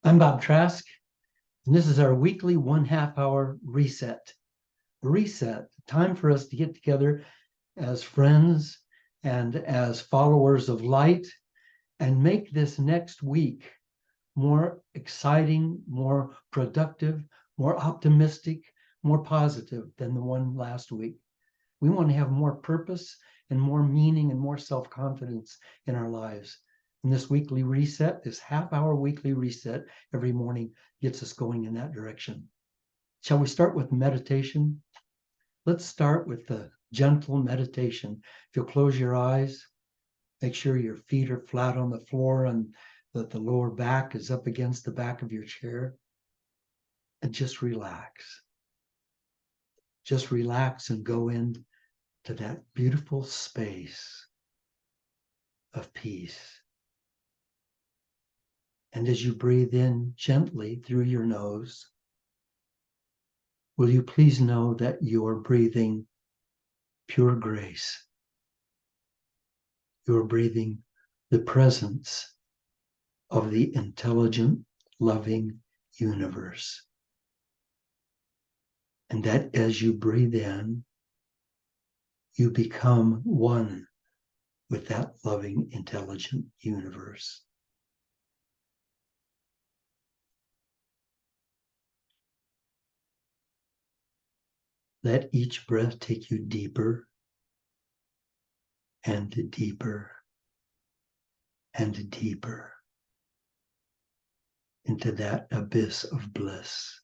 I'm Bob Trask, and this is our weekly 1/2 hour reset. Reset, time for us to get together as friends and as followers of light and make this next week more exciting, more productive, more optimistic, more positive than the one last week. We want to have more purpose and more meaning and more self-confidence in our lives. And this weekly reset, this half-hour weekly reset every morning gets us going in that direction. Shall we start with meditation? Let's start with the gentle meditation. If you'll close your eyes, make sure your feet are flat on the floor and that the lower back is up against the back of your chair. And just relax. Just relax and go into that beautiful space of peace. And as you breathe in gently through your nose, will you please know that you're breathing pure grace? You're breathing the presence of the intelligent, loving universe. And that as you breathe in, you become one with that loving, intelligent universe. Let each breath take you deeper and deeper and deeper into that abyss of bliss.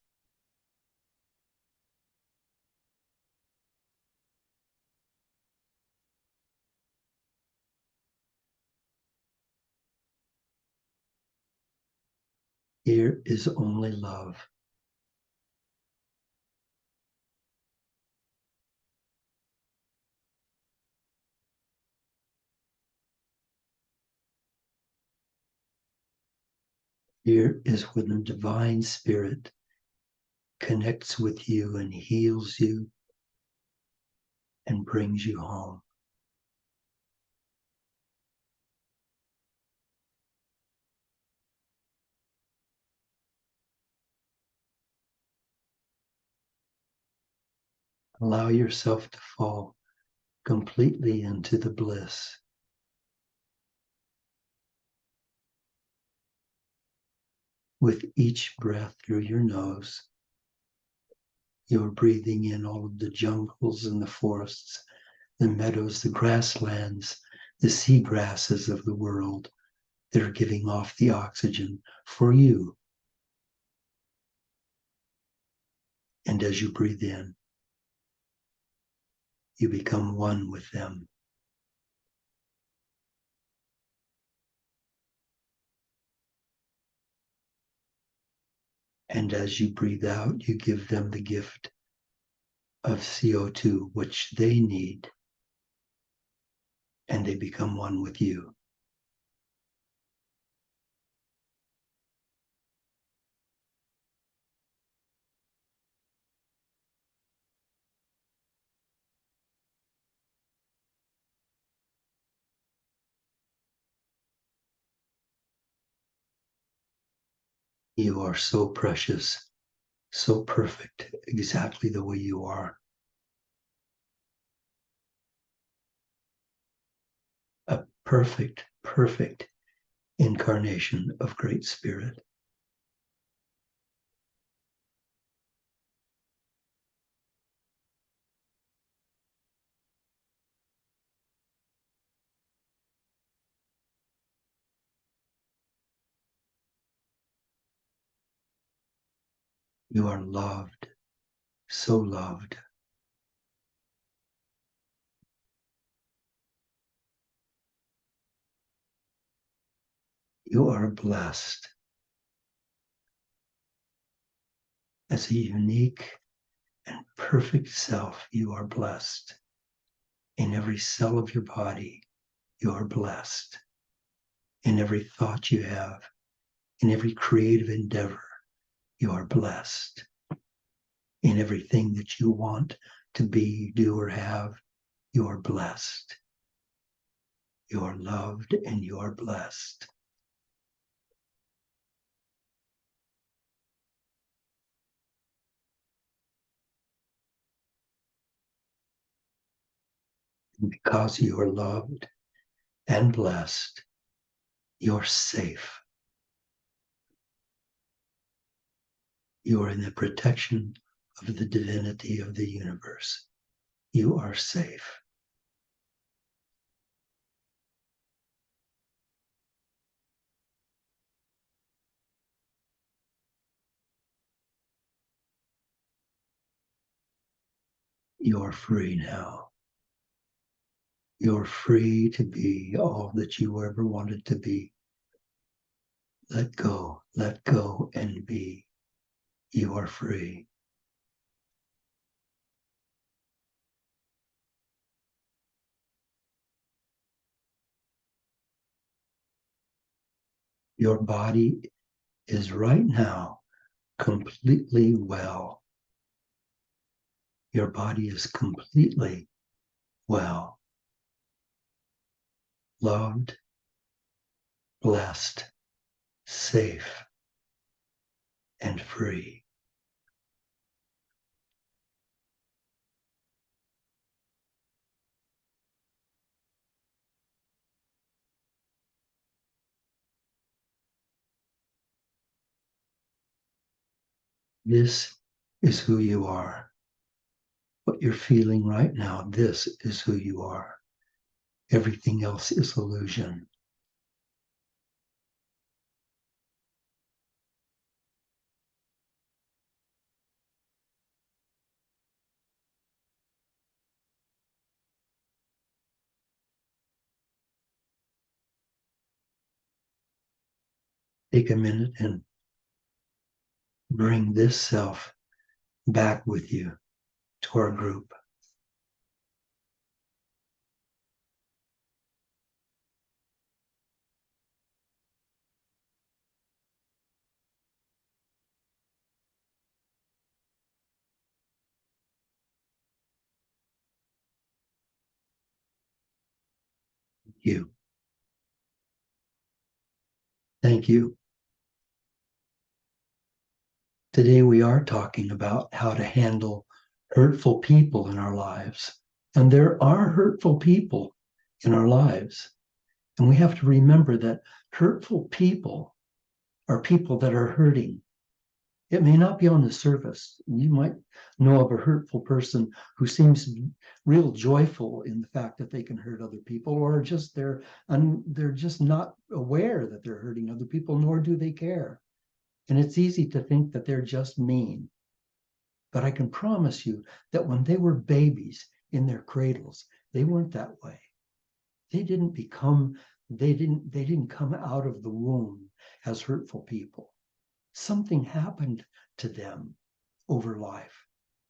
Here is only love. Here is when the divine spirit connects with you and heals you and brings you home. Allow yourself to fall completely into the bliss. With each breath through your nose, you're breathing in all of the jungles and the forests, the meadows, the grasslands, the sea grasses of the world that are giving off the oxygen for you. And as you breathe in, you become one with them. And as you breathe out, you give them the gift of CO2, which they need, and they become one with you. You are so precious, so perfect, exactly the way you are. A perfect, perfect incarnation of Great Spirit. You are loved, so loved. You are blessed. As a unique and perfect self, you are blessed. In every cell of your body, you are blessed. In every thought you have, in every creative endeavor, you are blessed. In everything that you want to be, do, or have, you are blessed. You are loved and you are blessed. Because you are loved and blessed, you're safe. You are in the protection of the divinity of the universe. You are safe. You're free now. You're free to be all that you ever wanted to be. Let go, and be. You are free. Your body is right now completely well. Your body is completely well, loved, blessed, safe, and free. This is who you are. What you're feeling right now, this is who you are. Everything else is illusion. Take a minute and bring this self back with you to our group. You. Thank you. Today we are talking about how to handle hurtful people in our lives. And there are hurtful people in our lives. And we have to remember that hurtful people are people that are hurting. It may not be on the surface. You might know of a hurtful person who seems real joyful in the fact that they can hurt other people, or just they're just not aware that they're hurting other people, nor do they care. And it's easy to think that they're just mean. But I can promise you that when they were babies in their cradles, they weren't that way. They didn't come out of the womb as hurtful people. Something happened to them over life.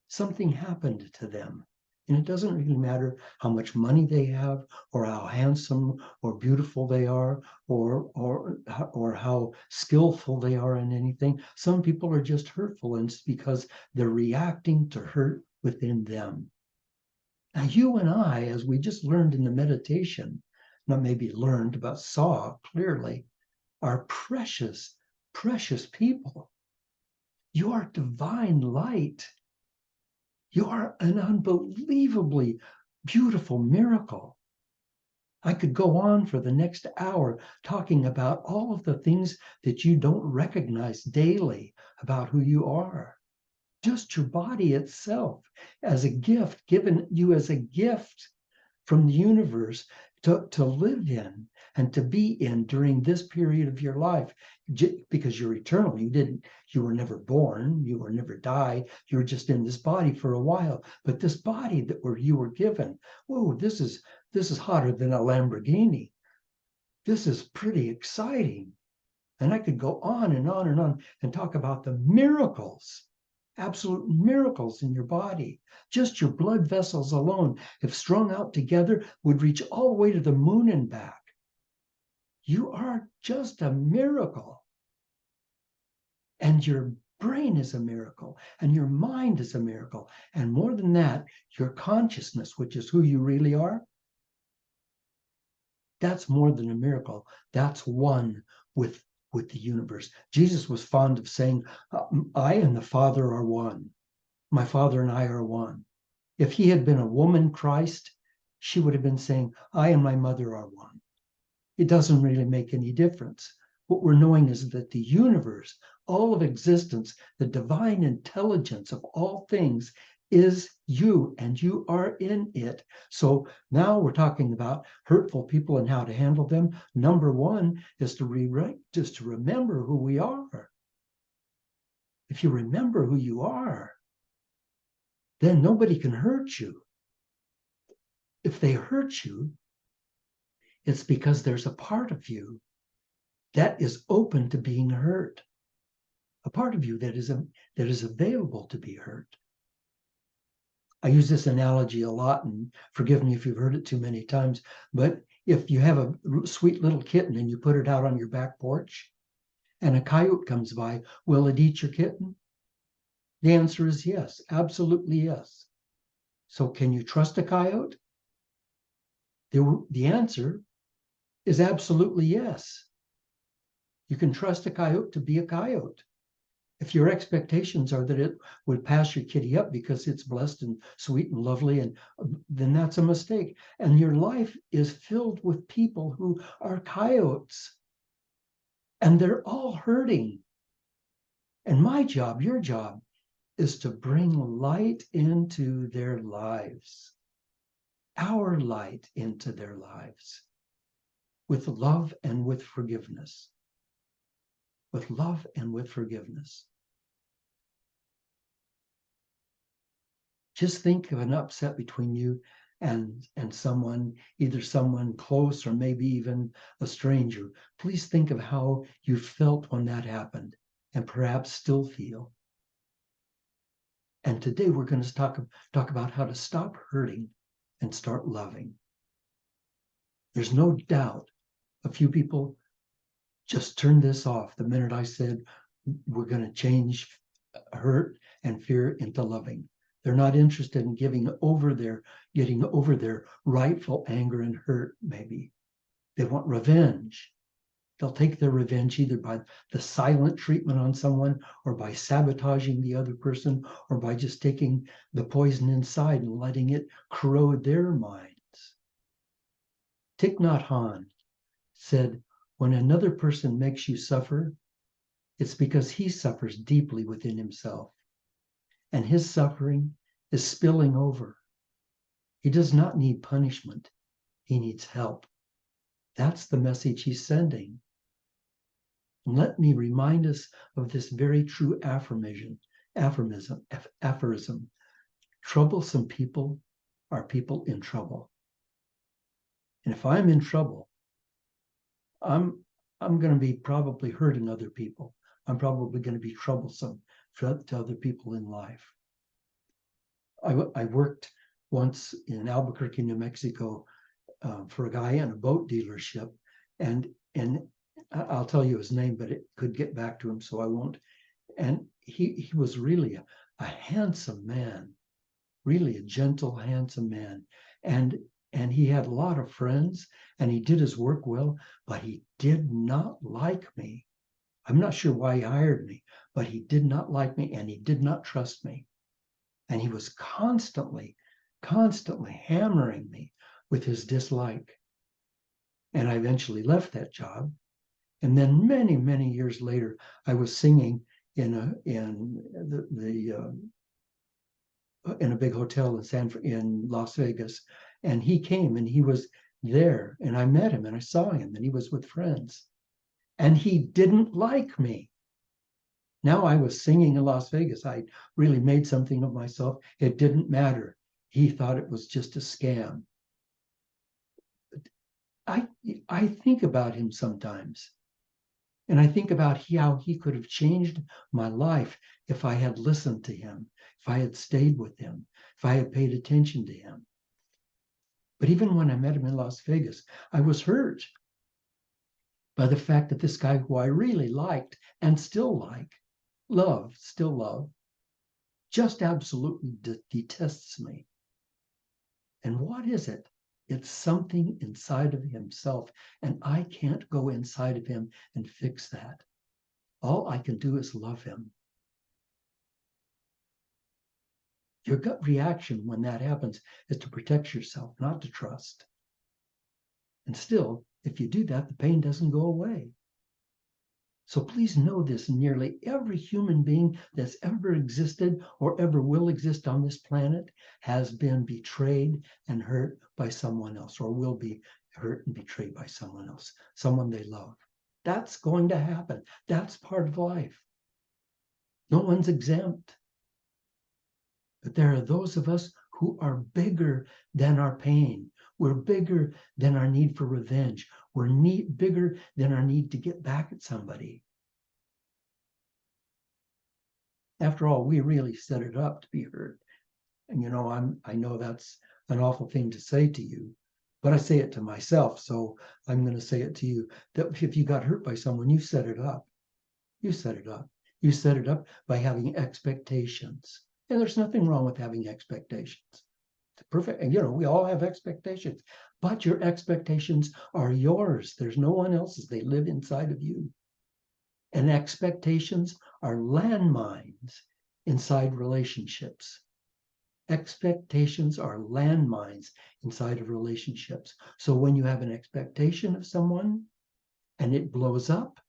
Something happened to them. And it doesn't really matter how much money they have, or how handsome or beautiful they are, or how skillful they are in anything. Some people are just hurtful, and it's because they're reacting to hurt within them. Now, you and I, as we just learned in the meditation, not maybe learned, but saw clearly, are precious, precious people. You are divine light. You are an unbelievably beautiful miracle. I could go on for the next hour talking about all of the things that you don't recognize daily about who you are. Just your body itself as a gift, given you as a gift from the universe to live in and to be in during this period of your life, because you're eternal. You were never born, you were never die. You were just in this body for a while. But this body you were given, whoa, this is hotter than a Lamborghini. This is pretty exciting. And I could go on and on and on and talk about the miracles, absolute miracles in your body. Just your blood vessels alone, if strung out together, would reach all the way to the moon and back. You are just a miracle. And your brain is a miracle, and your mind is a miracle. And more than that, your consciousness, which is who you really are, that's more than a miracle. That's one with the universe. Jesus was fond of saying, I and the Father are one. My Father and I are one. If he had been a woman Christ, she would have been saying, I and my mother are one. It doesn't really make any difference. What we're knowing is that the universe, all of existence, the divine intelligence of all things is you, and you are in it. So now we're talking about hurtful people and how to handle them. Number one is to rewrite, just to remember who we are. If you remember who you are, then nobody can hurt you. If they hurt you, it's because there's a part of you that is open to being hurt, a part of you that is available to be hurt. I use this analogy a lot, and forgive me if you've heard it too many times, but if you have a sweet little kitten and you put it out on your back porch and a coyote comes by, will it eat your kitten? The answer is yes, absolutely yes. So can you trust a coyote? The answer is absolutely yes. You can trust a coyote to be a coyote. If your expectations are that it would pass your kitty up because it's blessed and sweet and lovely, and then that's a mistake. And your life is filled with people who are coyotes, and they're all hurting. And my job, your job, is to bring light into their lives, our light into their lives, with love and with forgiveness. With love and with forgiveness. Just think of an upset between you and someone, either someone close or maybe even a stranger. Please think of how you felt when that happened, and perhaps still feel. And today we're going to talk about how to stop hurting and start loving. There's no doubt a few people just turned this off the minute I said we're going to change hurt and fear into loving. They're not interested in getting over their rightful anger and hurt, maybe. They want revenge. They'll take their revenge either by the silent treatment on someone, or by sabotaging the other person, or by just taking the poison inside and letting it corrode their minds. Thich Nhat Hanh said, when another person makes you suffer, it's because he suffers deeply within himself, and his suffering is spilling over. He does not need punishment. He needs help. That's the message he's sending. And let me remind us of this very true aphorism. Troublesome people are people in trouble. And if I'm in trouble, I'm going to be probably hurting other people. I'm probably going to be troublesome to other people in life. I worked once in Albuquerque, New Mexico, for a guy in a boat dealership, and I'll tell you his name, but it could get back to him, so I won't. And he was really a handsome man, really a gentle, handsome man, and he had a lot of friends, and he did his work well, but he did not like me. I'm not sure why he hired me, but he did not like me, and he did not trust me. And he was constantly hammering me with his dislike. And I eventually left that job. And then many years later, I was singing in a big hotel in Las Vegas, and he came and he was there, and I met him and I saw him, and he was with friends, and he didn't like me. Now I was singing in Las Vegas. I really made something of myself. It didn't matter. He thought it was just a scam. I think about him sometimes, and I think about how he could have changed my life if I had listened to him, if I had stayed with him, if I had paid attention to him. But even when I met him in Las Vegas, I was hurt by the fact that this guy who I really liked and still like, still love, just absolutely detests me. And what is it? It's something inside of himself, and I can't go inside of him and fix that. All I can do is love him. Your gut reaction when that happens is to protect yourself, not to trust. And still, if you do that, the pain doesn't go away. So please know this, nearly every human being that's ever existed or ever will exist on this planet has been betrayed and hurt by someone else, or will be hurt and betrayed by someone else, someone they love. That's going to happen. That's part of life. No one's exempt. But there are those of us who are bigger than our pain. We're bigger than our need for revenge. We're bigger than our need to get back at somebody. After all, we really set it up to be hurt. And I know that's an awful thing to say to you, but I say it to myself. So I'm going to say it to you, that if you got hurt by someone, you set it up. You set it up. You set it up by having expectations. And there's nothing wrong with having expectations. It's perfect. And we all have expectations, but your expectations are yours. There's no one else's. They live inside of you. And expectations are landmines inside relationships. Expectations are landmines inside of relationships. So when you have an expectation of someone and it blows up,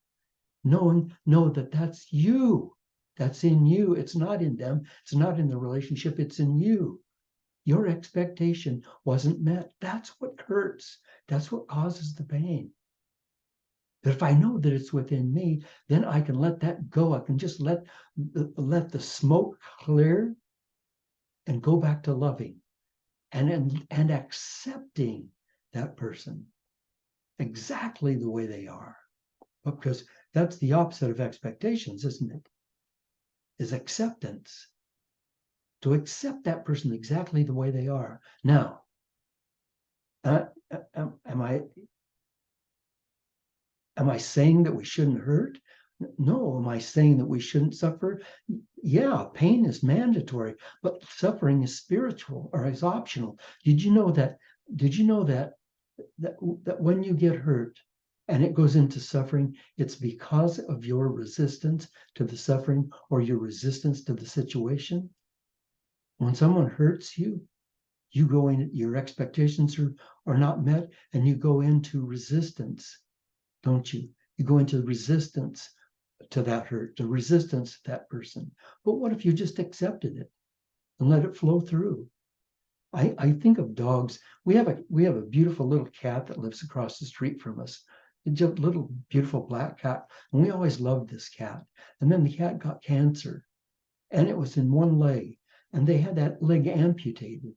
know that that's you. That's in you. It's not in them. It's not in the relationship. It's in you. Your expectation wasn't met. That's what hurts. That's what causes the pain. But if I know that it's within me, then I can let that go. I can just let the smoke clear and go back to loving and accepting that person exactly the way they are. Because that's the opposite of expectations, isn't it? Is acceptance. To accept that person exactly the way they are. Now, am I saying that we shouldn't hurt? No. Am I saying that we shouldn't suffer? Yeah, pain is mandatory, but suffering is spiritual or is optional. Did you know that when you get hurt and it goes into suffering, it's because of your resistance to the suffering or your resistance to the situation? When someone hurts you, you go in, your expectations are not met, and you go into resistance, don't you? You go into resistance to that hurt, the resistance to that person. But what if you just accepted it and let it flow through? I think of dogs. We have a beautiful little cat that lives across the street from us. It's a little beautiful black cat, and we always loved this cat. And then the cat got cancer, and it was in one leg, and they had that leg amputated.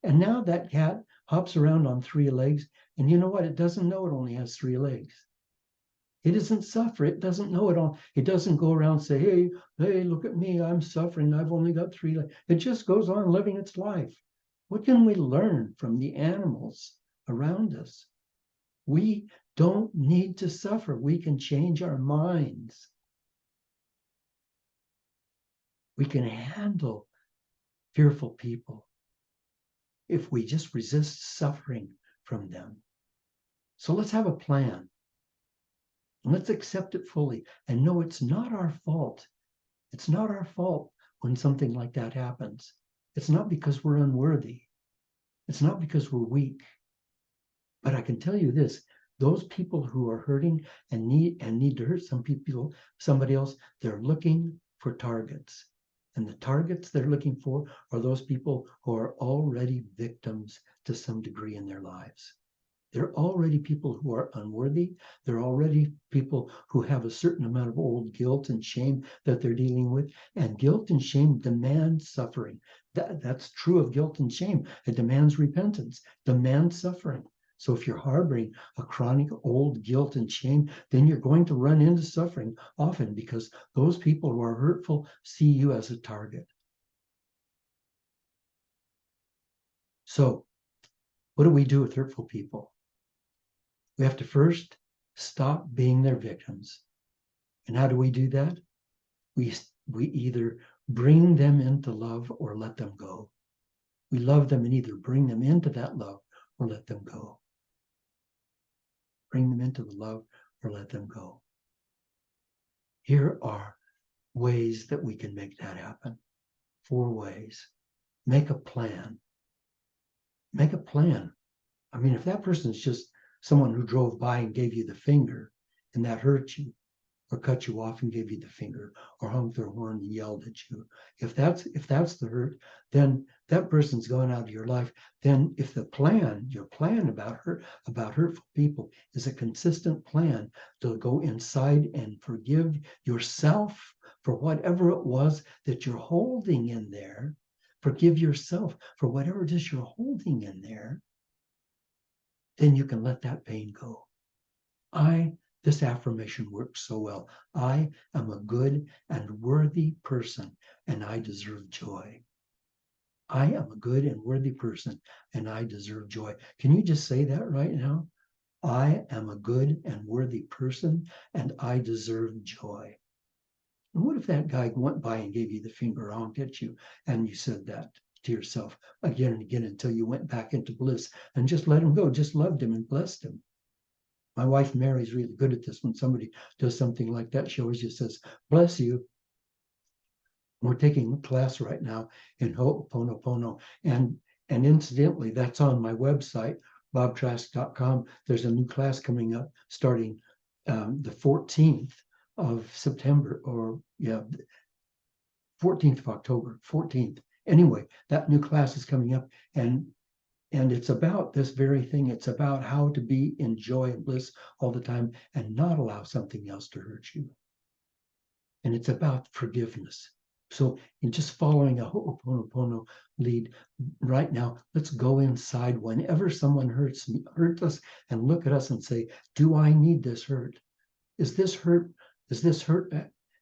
And now that cat hops around on 3 legs, and you know what? It doesn't know it only has 3 legs. It doesn't suffer. It doesn't know it all. It doesn't go around and say, hey, look at me. I'm suffering. I've only got 3 legs. It just goes on living its life. What can we learn from the animals around us? We don't need to suffer. We can change our minds. We can handle fearful people if we just resist suffering from them. So let's have a plan. And let's accept it fully and know it's not our fault. It's not our fault when something like that happens. It's not because we're unworthy. It's not because we're weak. But I can tell you this, those people who are hurting and need to hurt somebody else, they're looking for targets. And the targets they're looking for are those people who are already victims to some degree in their lives. They're already people who are unworthy. They're already people who have a certain amount of old guilt and shame that they're dealing with. And guilt and shame demand suffering. That's true of guilt and shame. It demands repentance, demands suffering. So if you're harboring a chronic old guilt and shame, then you're going to run into suffering often because those people who are hurtful see you as a target. So what do we do with hurtful people? We have to first stop being their victims. And how do we do that? We either bring them into love or let them go. We love them and either bring them into that love or let them go. Bring them into the love or let them go. Here are ways that we can make that happen. 4 ways. make a plan. Make a plan. I mean, if that person's just someone who drove by and gave you the finger and that hurt you, or cut you off and gave you the finger, or honked their horn and yelled at you, if that's the hurt, then that person's gone out of your life. Then if your plan about hurtful people is a consistent plan to go inside and forgive yourself for whatever it was that you're holding in there, forgive yourself for whatever it is you're holding in there, then you can let that pain go. This affirmation works so well. I am a good and worthy person, and I deserve joy. I am a good and worthy person, and I deserve joy. Can you just say that right now? I am a good and worthy person, and I deserve joy. And what if that guy went by and gave you the finger, honked at you, and you said that to yourself again and again until you went back into bliss and just let him go, just loved him and blessed him? My wife Mary's really good at this. When somebody does something like that, she always just says, bless you. We're taking a class right now in Ho'oponopono. And incidentally, that's on my website, bobtrask.com. There's a new class coming up starting the 14th of September, 14th of October, 14th. Anyway, that new class is coming up, and it's about this very thing. It's about how to be in joy and bliss all the time and not allow something else to hurt you. And it's about forgiveness. So in just following a Ho'oponopono lead right now, let's go inside whenever someone hurts us, and look at us and say, do I need this hurt? Is this hurt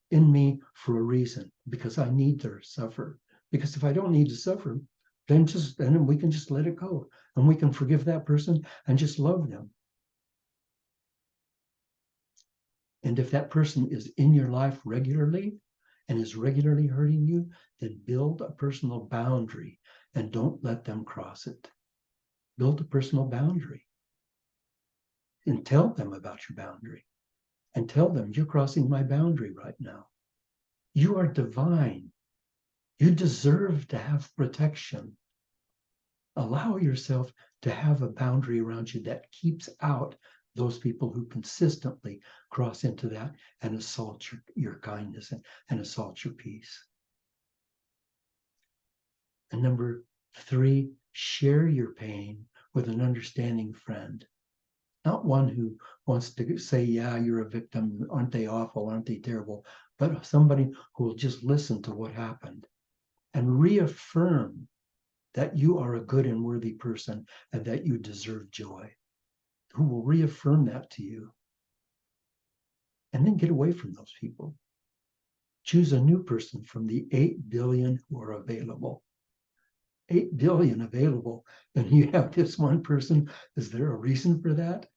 in me for a reason? Because I need to suffer. Because if I don't need to suffer, then we can just let it go, and we can forgive that person and just love them. And if that person is in your life regularly and is regularly hurting you, then build a personal boundary and don't let them cross it. Build a personal boundary and tell them about your boundary, and tell them, you're crossing my boundary right now. You are divine. You deserve to have protection. Allow yourself to have a boundary around you that keeps out those people who consistently cross into that and assault your kindness and assault your peace. And number 3, share your pain with an understanding friend. Not one who wants to say, yeah, you're a victim. Aren't they awful? Aren't they terrible? But somebody who will just listen to what happened and reaffirm that you are a good and worthy person and that you deserve joy, who will reaffirm that to you. And then get away from those people. Choose a new person from the 8 billion who are available. 8 billion available, and you have this one person. Is there a reason for that?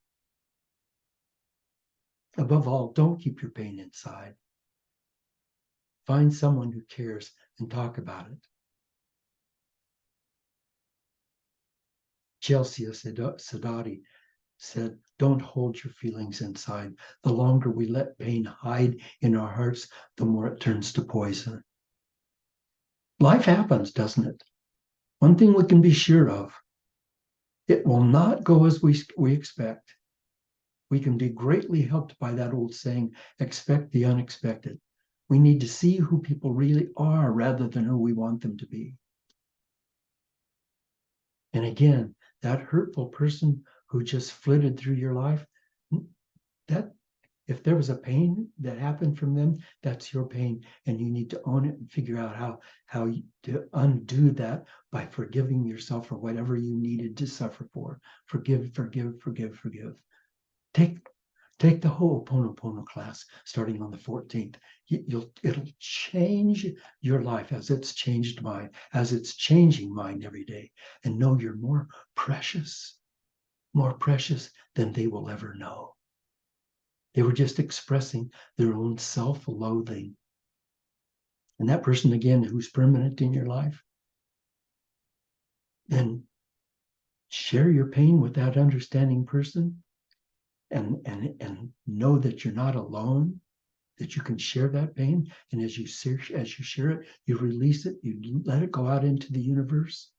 Above all, don't keep your pain inside. Find someone who cares and talk about it. Chelsea Sadati said, don't hold your feelings inside. The longer we let pain hide in our hearts, the more it turns to poison. Life happens, doesn't it? One thing we can be sure of, it will not go as we expect. We can be greatly helped by that old saying, expect the unexpected. We need to see who people really are rather than who we want them to be. And again, that hurtful person who just flitted through your life, that if there was a pain that happened from them, that's your pain, and you need to own it and figure out how to undo that by forgiving yourself for whatever you needed to suffer for. Forgive. Take the Ho'oponopono class starting on the 14th. It'll change your life as it's changed mine, as it's changing mine every day. And know you're more precious than they will ever know. They were just expressing their own self-loathing. And that person, again, who's permanent in your life, then share your pain with that understanding person and know that you're not alone, that you can share that pain. And as you share it, you release it, you let it go out into the universe.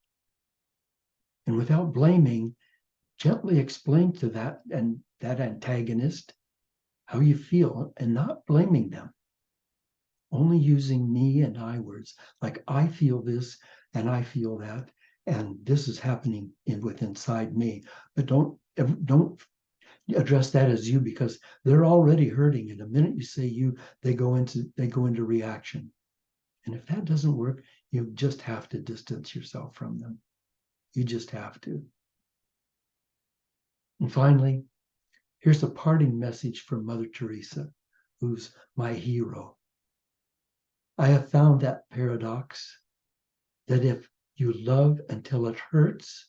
And without blaming, gently explain to that antagonist how you feel and not blaming them. Only using me and I words, like I feel this and I feel that, and this is happening inside me. But don't address that as you, because they're already hurting. And the minute you say you, they go into reaction. And if that doesn't work, you just have to distance yourself from them. You just have to. And finally, here's a parting message from Mother Teresa, who's my hero. I have found that paradox that if you love until it hurts,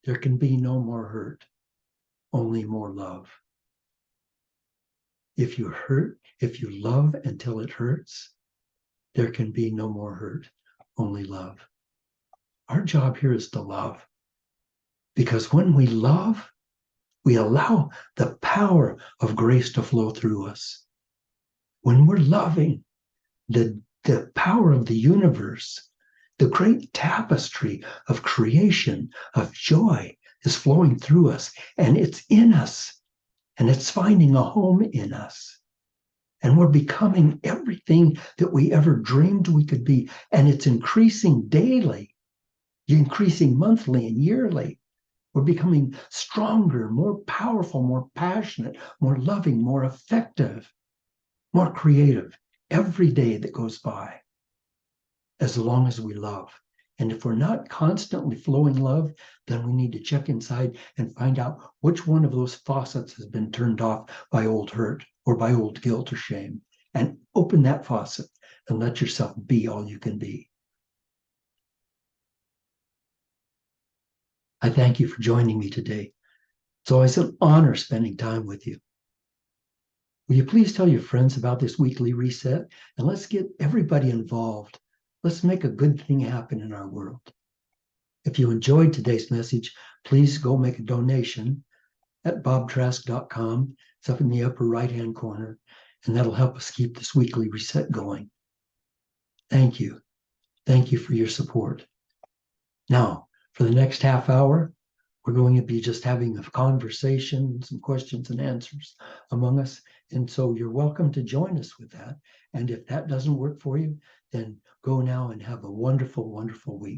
there can be no more hurt, only more love. If you love until it hurts, there can be no more hurt, only love. Our job here is to love, because when we love, we allow the power of grace to flow through us. When we're loving, the power of the universe, the great tapestry of creation, of joy, is flowing through us, and it's in us, and it's finding a home in us. And we're becoming everything that we ever dreamed we could be. And it's increasing daily, increasing monthly and yearly. We're becoming stronger, more powerful, more passionate, more loving, more effective, more creative every day that goes by, as long as we love. And if we're not constantly flowing love, then we need to check inside and find out which one of those faucets has been turned off by old hurt or by old guilt or shame. And open that faucet and let yourself be all you can be. I thank you for joining me today. It's always an honor spending time with you. Will you please tell your friends about this weekly reset, and let's get everybody involved. Let's make a good thing happen in our world. If you enjoyed today's message, please go make a donation at bobtrask.com. It's up in the upper right-hand corner, and that'll help us keep this weekly reset going. Thank you. Thank you for your support. Now, for the next half hour, we're going to be just having a conversation, some questions and answers among us. And so you're welcome to join us with that. And if that doesn't work for you, then go now and have a wonderful, wonderful week.